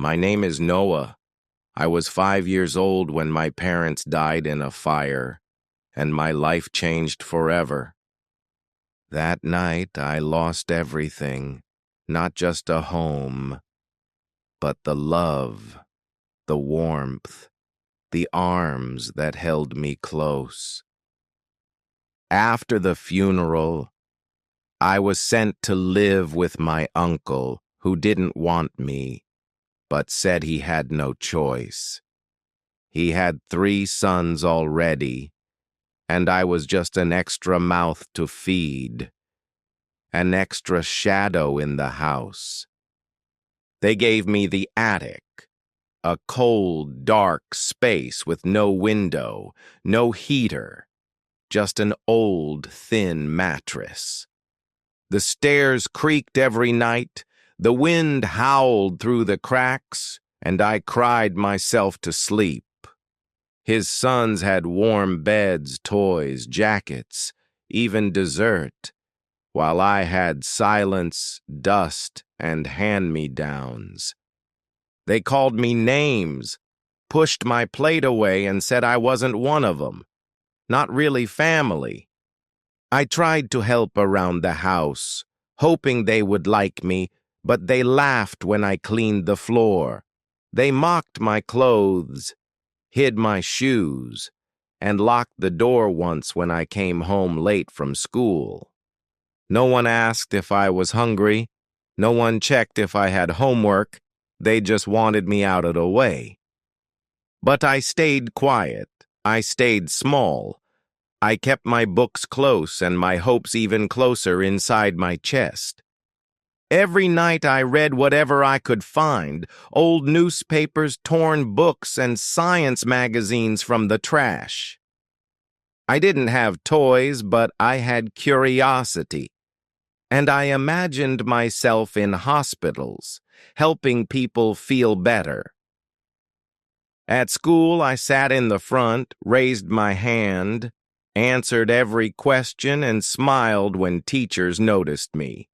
My name is Noah. I was 5 years old when my parents died in a fire, and my life changed forever. That night, I lost everything, not just a home, but the love, the warmth, the arms that held me close. After the funeral, I was sent to live with my uncle, who didn't want me, but said he had no choice. He had 3 sons already, and I was just an extra mouth to feed, an extra shadow in the house. They gave me the attic, a cold, dark space with no window, no heater, just an old, thin mattress. The stairs creaked every night, the wind howled through the cracks, and I cried myself to sleep. His sons had warm beds, toys, jackets, even dessert, while I had silence, dust, and hand-me-downs. They called me names, pushed my plate away, and said I wasn't one of them, not really family. I tried to help around the house, hoping they would like me, but they laughed when I cleaned the floor. They mocked my clothes, hid my shoes, and locked the door once when I came home late from school. No one asked if I was hungry. No one checked if I had homework. They just wanted me out of the way. But I stayed quiet. I stayed small. I kept my books close and my hopes even closer inside my chest. Every night I read whatever I could find, old newspapers, torn books, and science magazines from the trash. I didn't have toys, but I had curiosity. And I imagined myself in hospitals, helping people feel better. At school, I sat in the front, raised my hand, answered every question, and smiled when teachers noticed me.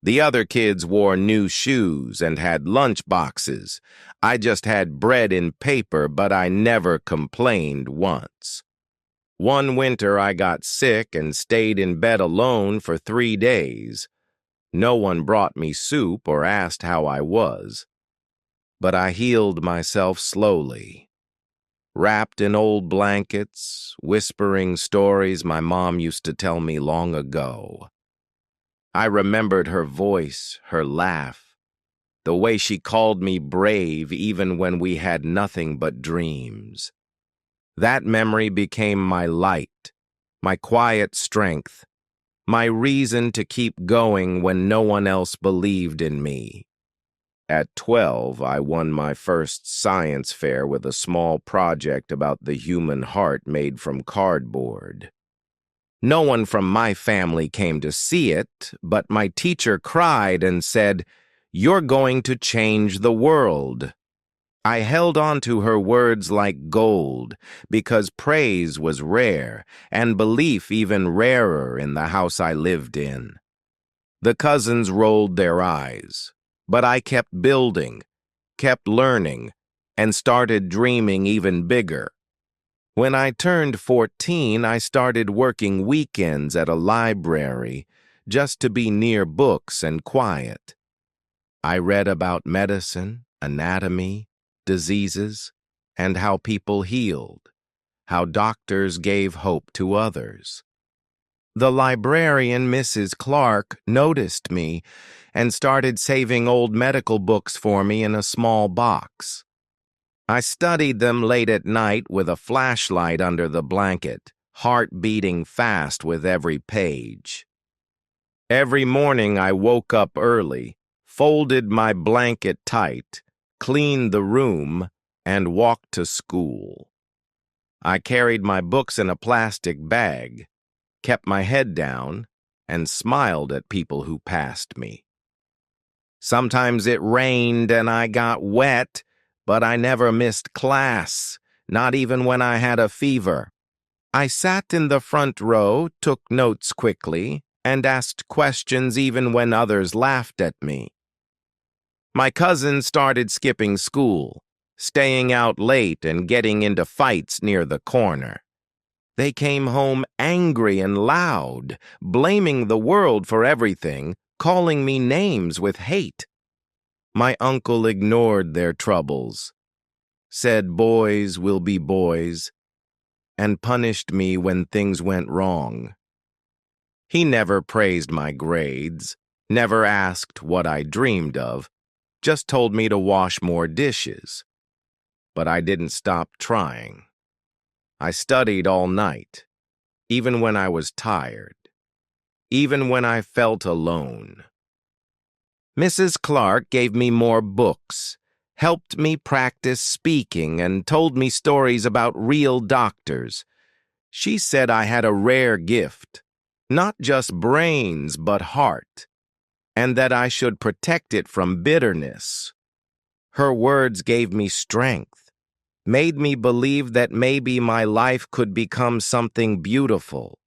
The other kids wore new shoes and had lunch boxes. I just had bread and paper, but I never complained once. One winter I got sick and stayed in bed alone for 3 days. No one brought me soup or asked how I was. But I healed myself slowly. Wrapped in old blankets, whispering stories my mom used to tell me long ago. I remembered her voice, her laugh, the way she called me brave even when we had nothing but dreams. That memory became my light, my quiet strength, my reason to keep going when no one else believed in me. At 12, I won my first science fair with a small project about the human heart made from cardboard. No one from my family came to see it, but my teacher cried and said, "You're going to change the world." I held on to her words like gold, because praise was rare, and belief even rarer in the house I lived in. The cousins rolled their eyes, but I kept building, kept learning, and started dreaming even bigger. When I turned 14, I started working weekends at a library just to be near books and quiet. I read about medicine, anatomy, diseases, and how people healed, how doctors gave hope to others. The librarian, Mrs. Clark, noticed me and started saving old medical books for me in a small box. I studied them late at night with a flashlight under the blanket, heart beating fast with every page. Every morning I woke up early, folded my blanket tight, cleaned the room, and walked to school. I carried my books in a plastic bag, kept my head down, and smiled at people who passed me. Sometimes it rained and I got wet, but I never missed class, not even when I had a fever. I sat in the front row, took notes quickly, and asked questions even when others laughed at me. My cousins started skipping school, staying out late and getting into fights near the corner. They came home angry and loud, blaming the world for everything, calling me names with hate. My uncle ignored their troubles, said boys will be boys, and punished me when things went wrong. He never praised my grades, never asked what I dreamed of, just told me to wash more dishes. But I didn't stop trying. I studied all night, even when I was tired, even when I felt alone. Mrs. Clark gave me more books, helped me practice speaking, and told me stories about real doctors. She said I had a rare gift, not just brains but heart, and that I should protect it from bitterness. Her words gave me strength, made me believe that maybe my life could become something beautiful.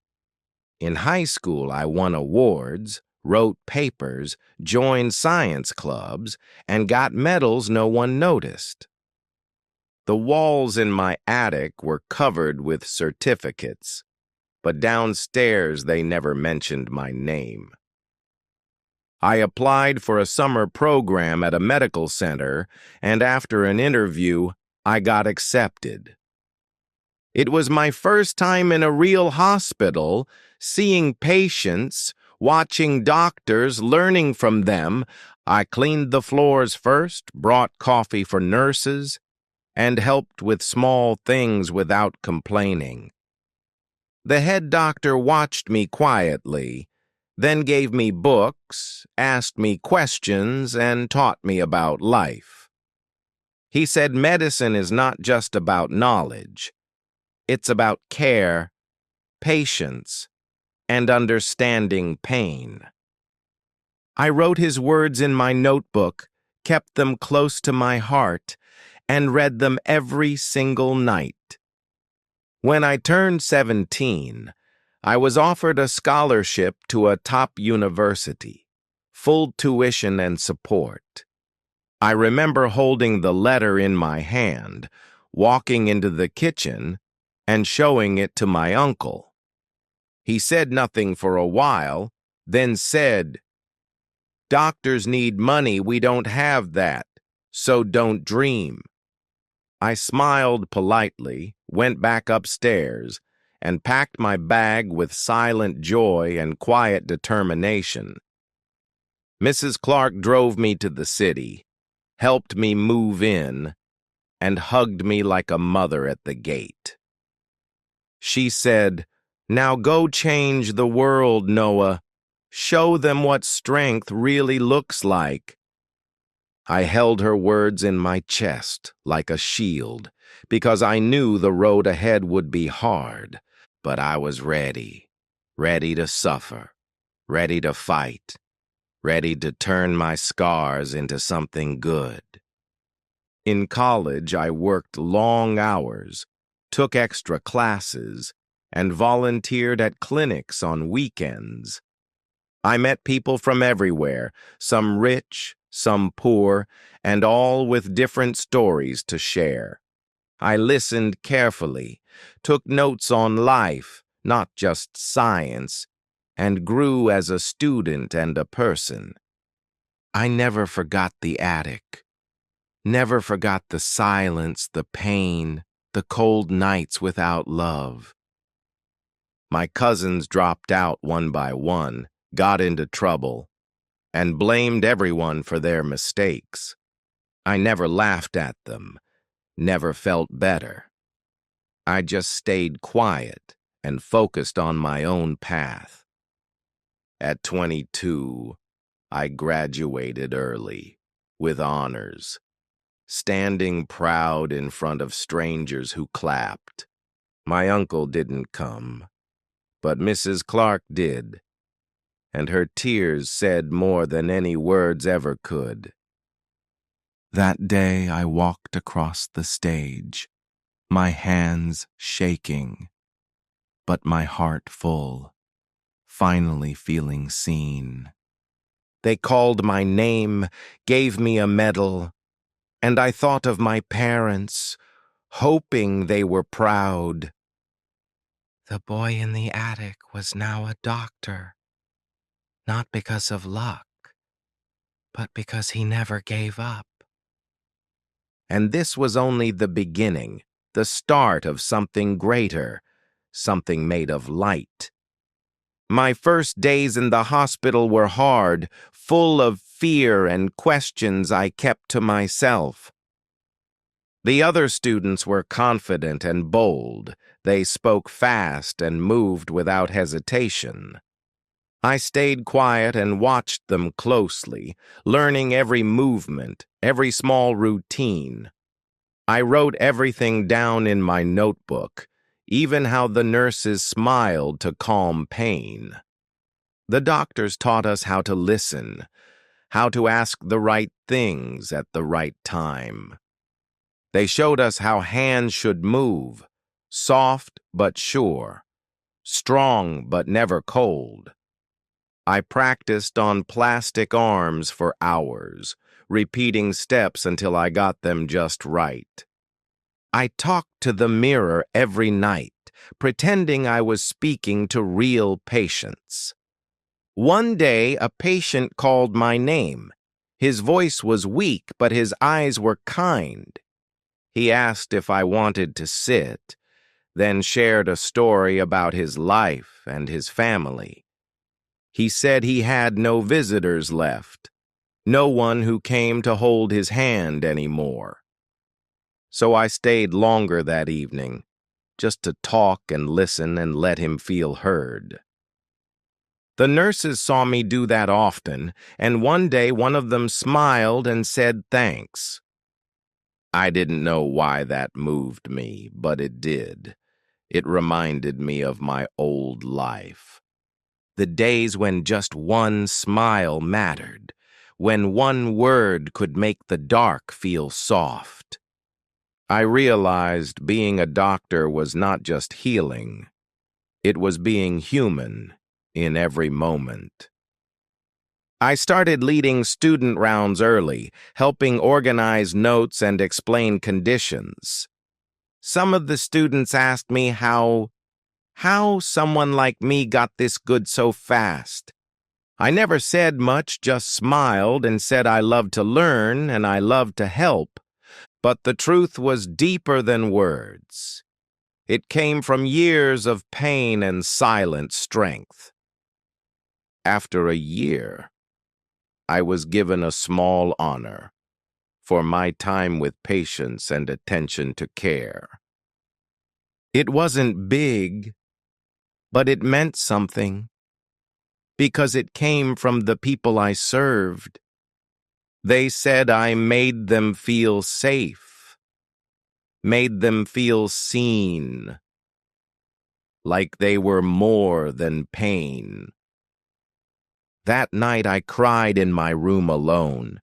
In high school, I won awards, wrote papers, joined science clubs, and got medals no one noticed. The walls in my attic were covered with certificates, but downstairs they never mentioned my name. I applied for a summer program at a medical center, and after an interview, I got accepted. It was my first time in a real hospital, seeing patients, watching doctors, learning from them. I cleaned the floors first, brought coffee for nurses, and helped with small things without complaining. The head doctor watched me quietly, then gave me books, asked me questions, and taught me about life. He said medicine is not just about knowledge. It's about care, patience, and understanding pain. I wrote his words in my notebook, kept them close to my heart, and read them every single night. When I turned 17, I was offered a scholarship to a top university, full tuition and support. I remember holding the letter in my hand, walking into the kitchen, and showing it to my uncle. He said nothing for a while, then said, "Doctors need money, we don't have that, so don't dream." I smiled politely, went back upstairs, and packed my bag with silent joy and quiet determination. Mrs. Clark drove me to the city, helped me move in, and hugged me like a mother at the gate. She said, "Now go change the world, Noah. Show them what strength really looks like." I held her words in my chest like a shield, because I knew the road ahead would be hard, but I was ready, ready to suffer, ready to fight, ready to turn my scars into something good. In college, I worked long hours, took extra classes, and volunteered at clinics on weekends. I met people from everywhere, some rich, some poor, and all with different stories to share. I listened carefully, took notes on life, not just science, and grew as a student and a person. I never forgot the attic, never forgot the silence, the pain, the cold nights without love. My cousins dropped out one by one, got into trouble, and blamed everyone for their mistakes. I never laughed at them, never felt better. I just stayed quiet and focused on my own path. At 22, I graduated early, with honors, standing proud in front of strangers who clapped. My uncle didn't come, but Mrs. Clark did, and her tears said more than any words ever could. That day I walked across the stage, my hands shaking, but my heart full, finally feeling seen. They called my name, gave me a medal, and I thought of my parents, hoping they were proud. The boy in the attic was now a doctor, not because of luck, but because he never gave up. And this was only the beginning, the start of something greater, something made of light. My first days in the hospital were hard, full of fear and questions I kept to myself. The other students were confident and bold. They spoke fast and moved without hesitation. I stayed quiet and watched them closely, learning every movement, every small routine. I wrote everything down in my notebook, even how the nurses smiled to calm pain. The doctors taught us how to listen, how to ask the right things at the right time. They showed us how hands should move, soft but sure, strong but never cold. I practiced on plastic arms for hours, repeating steps until I got them just right. I talked to the mirror every night, pretending I was speaking to real patients. One day, a patient called my name. His voice was weak, but his eyes were kind. He asked if I wanted to sit, then shared a story about his life and his family. He said he had no visitors left, no one who came to hold his hand anymore. So I stayed longer that evening, just to talk and listen and let him feel heard. The nurses saw me do that often, and one day one of them smiled and said thanks. I didn't know why that moved me, but it did. It reminded me of my old life. The days when just one smile mattered, when one word could make the dark feel soft. I realized being a doctor was not just healing. It was being human in every moment. I started leading student rounds early, helping organize notes and explain conditions. Some of the students asked me how someone like me got this good so fast. I never said much, just smiled and said I loved to learn and I loved to help. But the truth was deeper than words. It came from years of pain and silent strength. After a year, I was given a small honor for my time with patients and attention to care. It wasn't big, but it meant something, because it came from the people I served. They said I made them feel safe, made them feel seen, like they were more than pain. That night I cried in my room alone,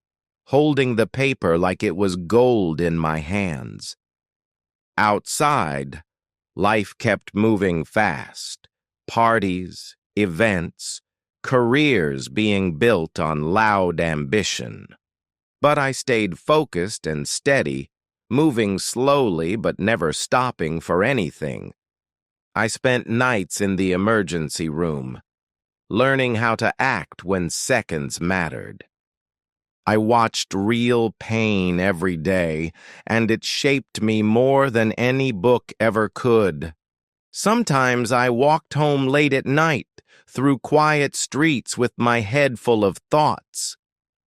holding the paper like it was gold in my hands. Outside, life kept moving fast. Parties, events, careers being built on loud ambition. But I stayed focused and steady, moving slowly but never stopping for anything. I spent nights in the emergency room, learning how to act when seconds mattered. I watched real pain every day, and it shaped me more than any book ever could. Sometimes I walked home late at night, through quiet streets with my head full of thoughts.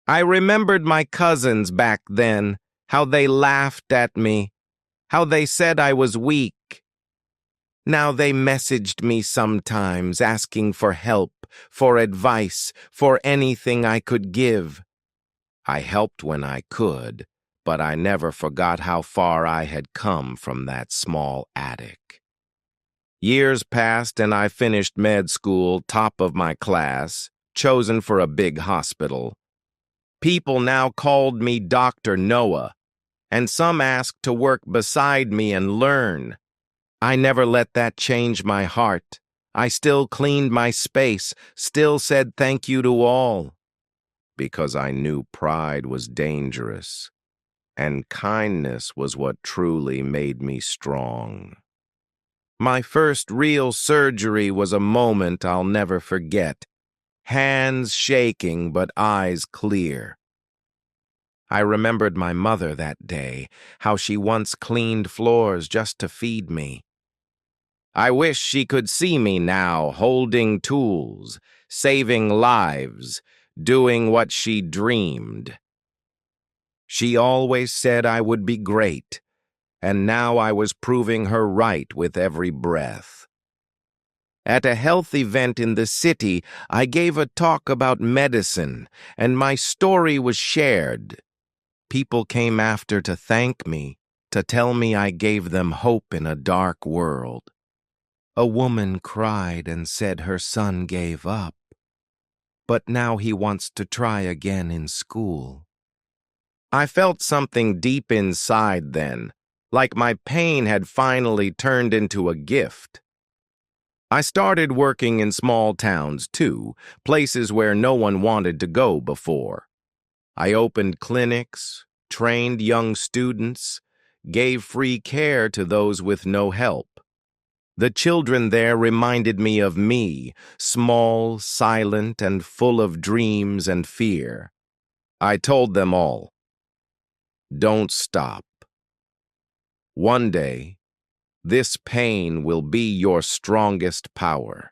I remembered my cousins back then, how they laughed at me, how they said I was weak. Now they messaged me sometimes, asking for help, for advice, for anything I could give. I helped when I could, but I never forgot how far I had come from that small attic. Years passed and I finished med school, top of my class, chosen for a big hospital. People now called me Dr. Noah, and some asked to work beside me and learn. I never let that change my heart. I still cleaned my space, still said thank you to all. because I knew pride was dangerous, and kindness was what truly made me strong. My first real surgery was a moment I'll never forget, hands shaking but eyes clear. I remembered my mother that day, how she once cleaned floors just to feed me. I wish she could see me now, holding tools, saving lives, doing what she dreamed. She always said I would be great, and now I was proving her right with every breath. At a health event in the city, I gave a talk about medicine, and my story was shared. People came after to thank me, to tell me I gave them hope in a dark world. A woman cried and said her son gave up, but now he wants to try again in school. I felt something deep inside then, like my pain had finally turned into a gift. I started working in small towns too, places where no one wanted to go before. I opened clinics, trained young students, gave free care to those with no help. The children there reminded me of me, small, silent, and full of dreams and fear. I told them all, don't stop. One day, this pain will be your strongest power.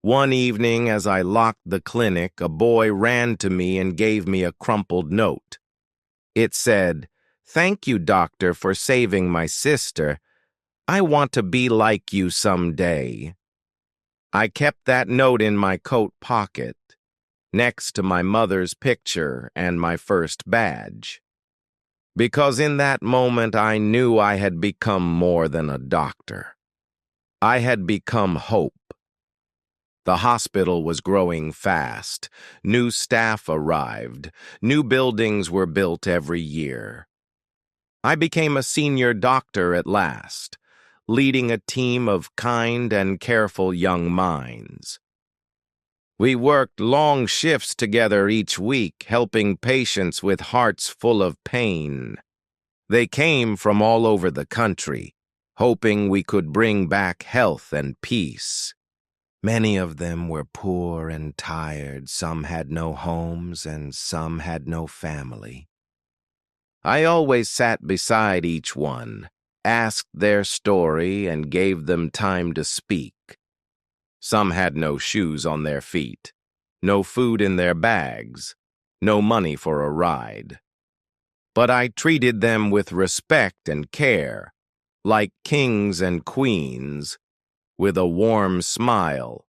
One evening, as I locked the clinic, a boy ran to me and gave me a crumpled note. It said, "Thank you, doctor, for saving my sister. I want to be like you someday." I kept that note in my coat pocket, next to my mother's picture and my first badge. Because in that moment I knew I had become more than a doctor. I had become hope. The hospital was growing fast. New staff arrived. New buildings were built every year. I became a senior doctor at last, leading a team of kind and careful young minds. We worked long shifts together each week, helping patients with hearts full of pain. They came from all over the country, hoping we could bring back health and peace. Many of them were poor and tired. Some had no homes and some had no family. I always sat beside each one, asked their story, and gave them time to speak. Some had no shoes on their feet, no food in their bags, no money for a ride. But I treated them with respect and care, like kings and queens, with a warm smile.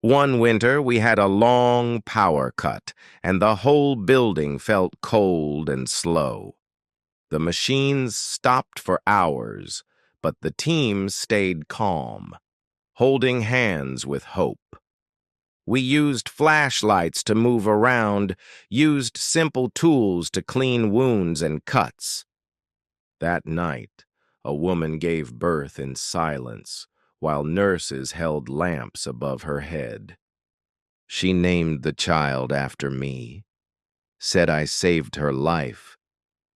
One winter, we had a long power cut, and the whole building felt cold and slow. The machines stopped for hours, but the team stayed calm, holding hands with hope. We used flashlights to move around, used simple tools to clean wounds and cuts. That night, a woman gave birth in silence, while nurses held lamps above her head. She named the child after me, said I saved her life,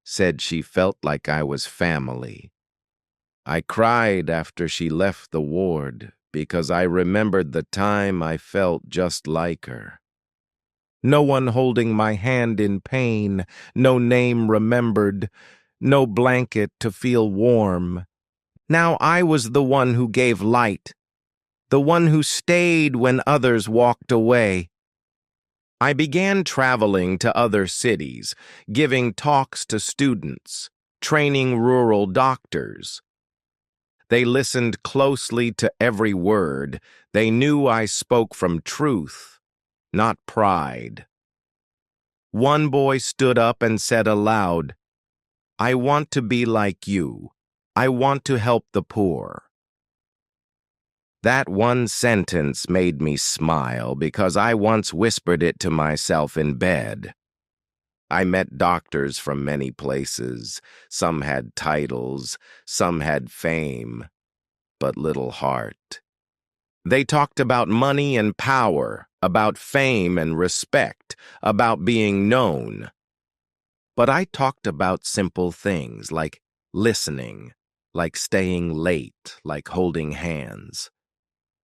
said she felt like I was family. I cried after she left the ward because I remembered the time I felt just like her. No one holding my hand in pain, no name remembered, no blanket to feel warm. Now I was the one who gave light, the one who stayed when others walked away. I began traveling to other cities, giving talks to students, training rural doctors. They listened closely to every word. They knew I spoke from truth, not pride. One boy stood up and said aloud, "I want to be like you. I want to help the poor." That one sentence made me smile because I once whispered it to myself in bed. I met doctors from many places. Some had titles, some had fame, but little heart. They talked about money and power, about fame and respect, about being known. But I talked about simple things like listening, like staying late, like holding hands.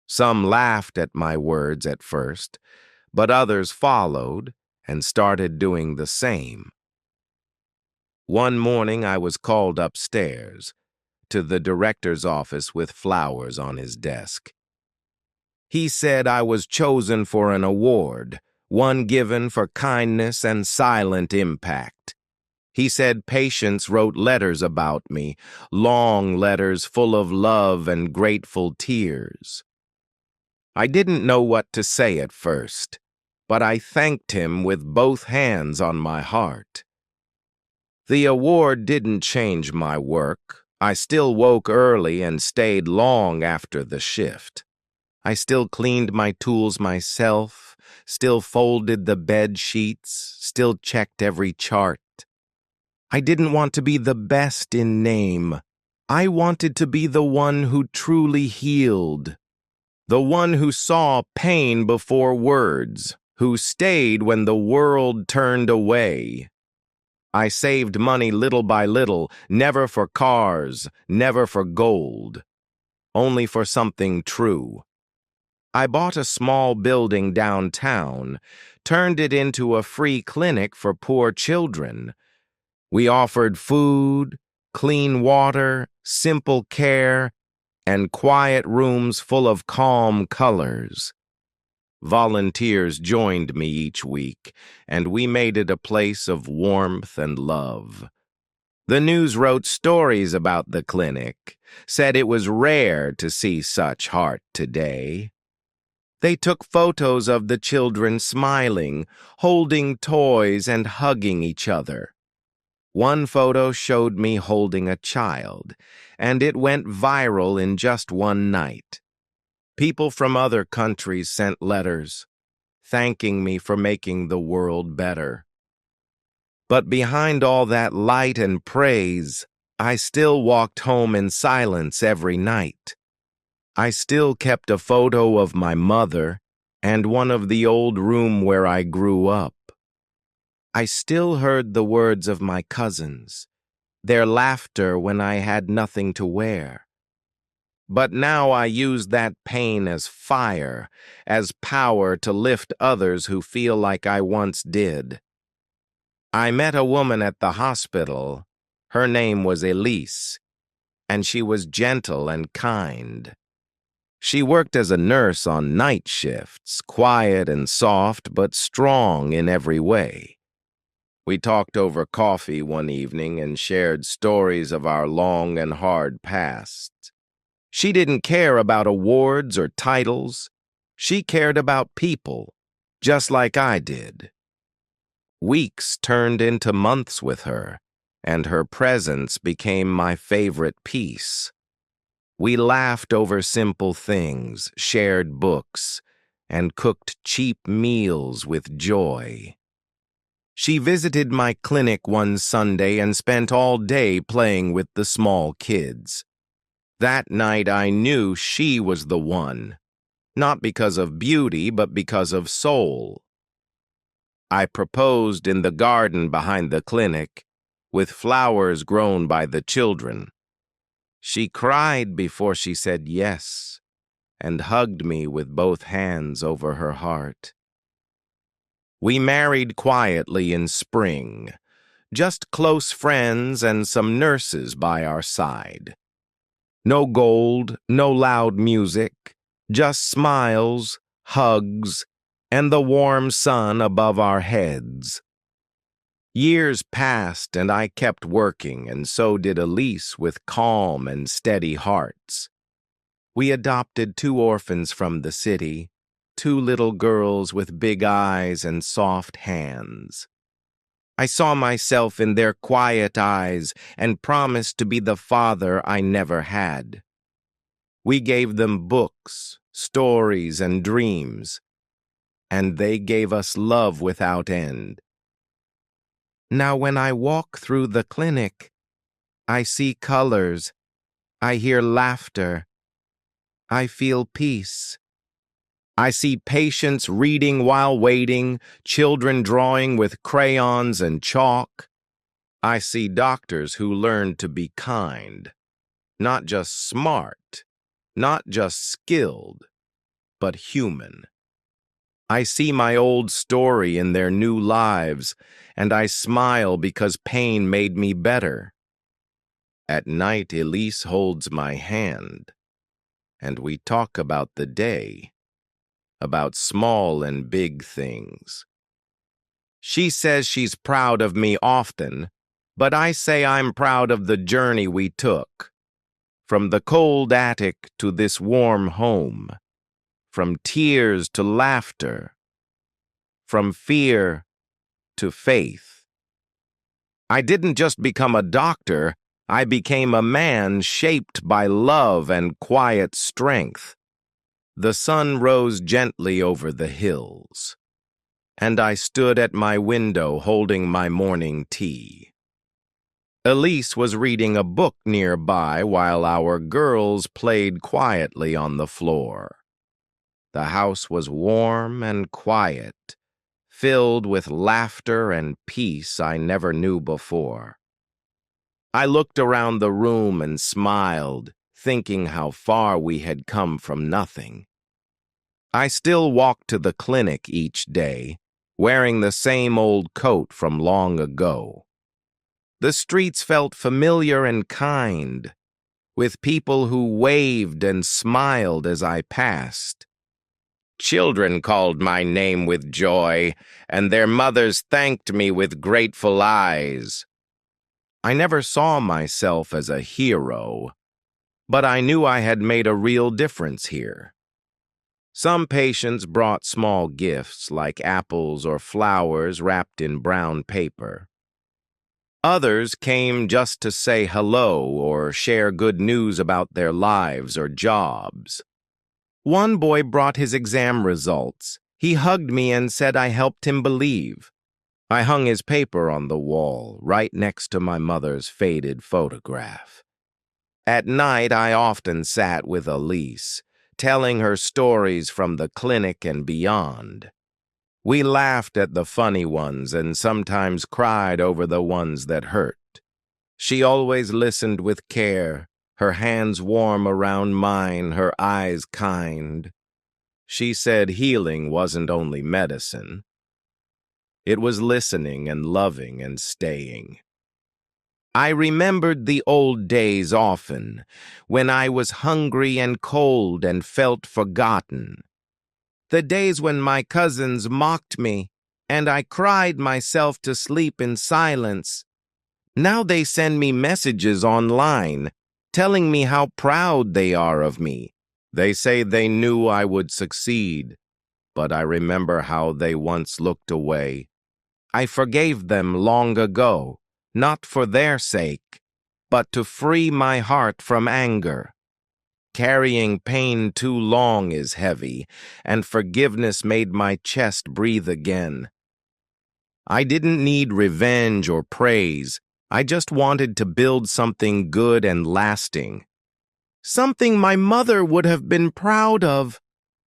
Some laughed at my words at first, but others followed and started doing the same. One morning I was called upstairs to the director's office with flowers on his desk. He said I was chosen for an award, one given for kindness and silent impact. He said patients wrote letters about me, long letters full of love and grateful tears. I didn't know what to say at first, but I thanked him with both hands on my heart. The award didn't change my work. I still woke early and stayed long after the shift. I still cleaned my tools myself, still folded the bed sheets, still checked every chart. I didn't want to be the best in name. I wanted to be the one who truly healed, the one who saw pain before words, who stayed when the world turned away. I saved money little by little, never for cars, never for gold, only for something true. I bought a small building downtown, turned it into a free clinic for poor children. We offered food, clean water, simple care, and quiet rooms full of calm colors. Volunteers joined me each week, and we made it a place of warmth and love. The news wrote stories about the clinic, said it was rare to see such heart today. They took photos of the children smiling, holding toys and hugging each other. One photo showed me holding a child, and it went viral in just one night. People from other countries sent letters, thanking me for making the world better. But behind all that light and praise, I still walked home in silence every night. I still kept a photo of my mother and one of the old room where I grew up. I still heard the words of my cousins, their laughter when I had nothing to wear. But now I use that pain as fire, as power to lift others who feel like I once did. I met a woman at the hospital. Her name was Elise, and she was gentle and kind. She worked as a nurse on night shifts, quiet and soft, but strong in every way. We talked over coffee one evening and shared stories of our long and hard pasts. She didn't care about awards or titles. She cared about people, just like I did. Weeks turned into months with her, and her presence became my favorite piece. We laughed over simple things, shared books, and cooked cheap meals with joy. She visited my clinic one Sunday and spent all day playing with the small kids. That night I knew she was the one, not because of beauty, but because of soul. I proposed in the garden behind the clinic, with flowers grown by the children. She cried before she said yes, and hugged me with both hands over her heart. We married quietly in spring, just close friends and some nurses by our side. No gold, no loud music, just smiles, hugs, and the warm sun above our heads. Years passed and I kept working, and so did Elise with calm and steady hearts. We adopted 2 orphans from the city, 2 little girls with big eyes and soft hands. I saw myself in their quiet eyes and promised to be the father I never had. We gave them books, stories, and dreams, and they gave us love without end. Now when I walk through the clinic, I see colors, I hear laughter, I feel peace. I see patients reading while waiting, children drawing with crayons and chalk. I see doctors who learn to be kind, not just smart, not just skilled, but human. I see my old story in their new lives, and I smile because pain made me better. At night, Elise holds my hand, and we talk about the day, about small and big things. She says she's proud of me often, but I say I'm proud of the journey we took. From the cold attic to this warm home, from tears to laughter, from fear to faith. I didn't just become a doctor, I became a man shaped by love and quiet strength. The sun rose gently over the hills, and I stood at my window holding my morning tea. Elise was reading a book nearby while our girls played quietly on the floor. The house was warm and quiet, filled with laughter and peace I never knew before. I looked around the room and smiled, thinking how far we had come from nothing. I still walked to the clinic each day, wearing the same old coat from long ago. The streets felt familiar and kind, with people who waved and smiled as I passed. Children called my name with joy, and their mothers thanked me with grateful eyes. I never saw myself as a hero, but I knew I had made a real difference here. Some patients brought small gifts like apples or flowers wrapped in brown paper. Others came just to say hello or share good news about their lives or jobs. One boy brought his exam results. He hugged me and said I helped him believe. I hung his paper on the wall, right next to my mother's faded photograph. At night, I often sat with Elise, telling her stories from the clinic and beyond. We laughed at the funny ones and sometimes cried over the ones that hurt. She always listened with care, her hands warm around mine, her eyes kind. She said healing wasn't only medicine. It was listening and loving and staying. I remembered the old days often, when I was hungry and cold and felt forgotten. The days when my cousins mocked me, and I cried myself to sleep in silence. Now they send me messages online, telling me how proud they are of me. They say they knew I would succeed, but I remember how they once looked away. I forgave them long ago, not for their sake, but to free my heart from anger. Carrying pain too long is heavy, and forgiveness made my chest breathe again. I didn't need revenge or praise. I just wanted to build something good and lasting. Something my mother would have been proud of.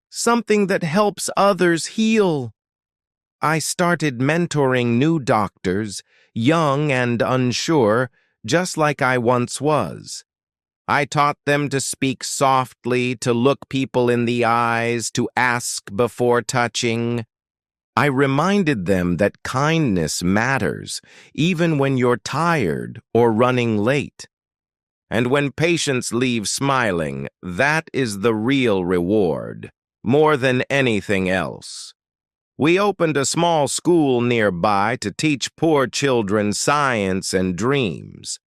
Something that helps others heal. I started mentoring new doctors, young and unsure, just like I once was. I taught them to speak softly, to look people in the eyes, to ask before touching. I reminded them that kindness matters, even when you're tired or running late. And when patients leave smiling, that is the real reward, more than anything else. We opened a small school nearby to teach poor children science and dreams.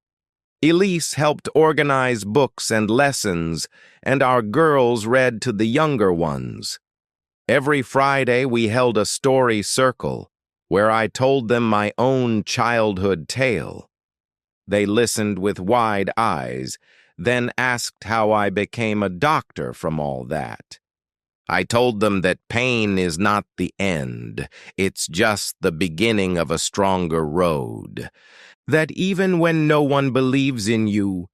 Elise helped organize books and lessons, and our girls read to the younger ones. Every Friday we held a story circle, where I told them my own childhood tale. They listened with wide eyes, then asked how I became a doctor from all that. I told them that pain is not the end, it's just the beginning of a stronger road. That even when no one believes in you,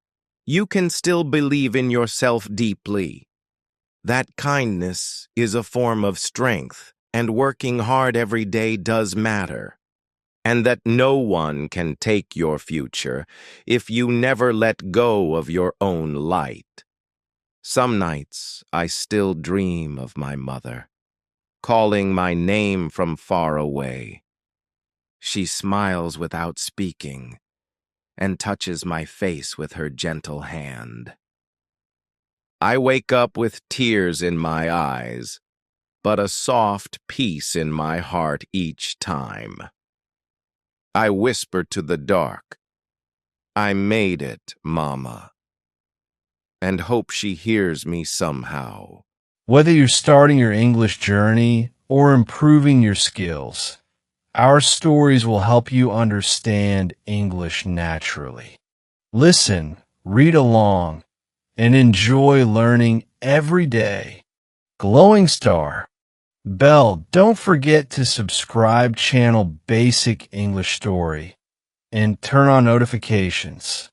you can still believe in yourself deeply. that kindness is a form of strength, and working hard every day does matter, and that no one can take your future if you never let go of your own light. Some nights I still dream of my mother, calling my name from far away. She smiles without speaking and touches my face with her gentle hand. I wake up with tears in my eyes, but a soft peace in my heart each time. I whisper to the dark, "I made it, Mama," and hope she hears me somehow. Whether you're starting your English journey or improving your skills, our stories will help you understand English naturally. Listen, read along, and enjoy learning every day. Glowing Star. Bell, don't forget to subscribe channel Basic English Story and turn on notifications.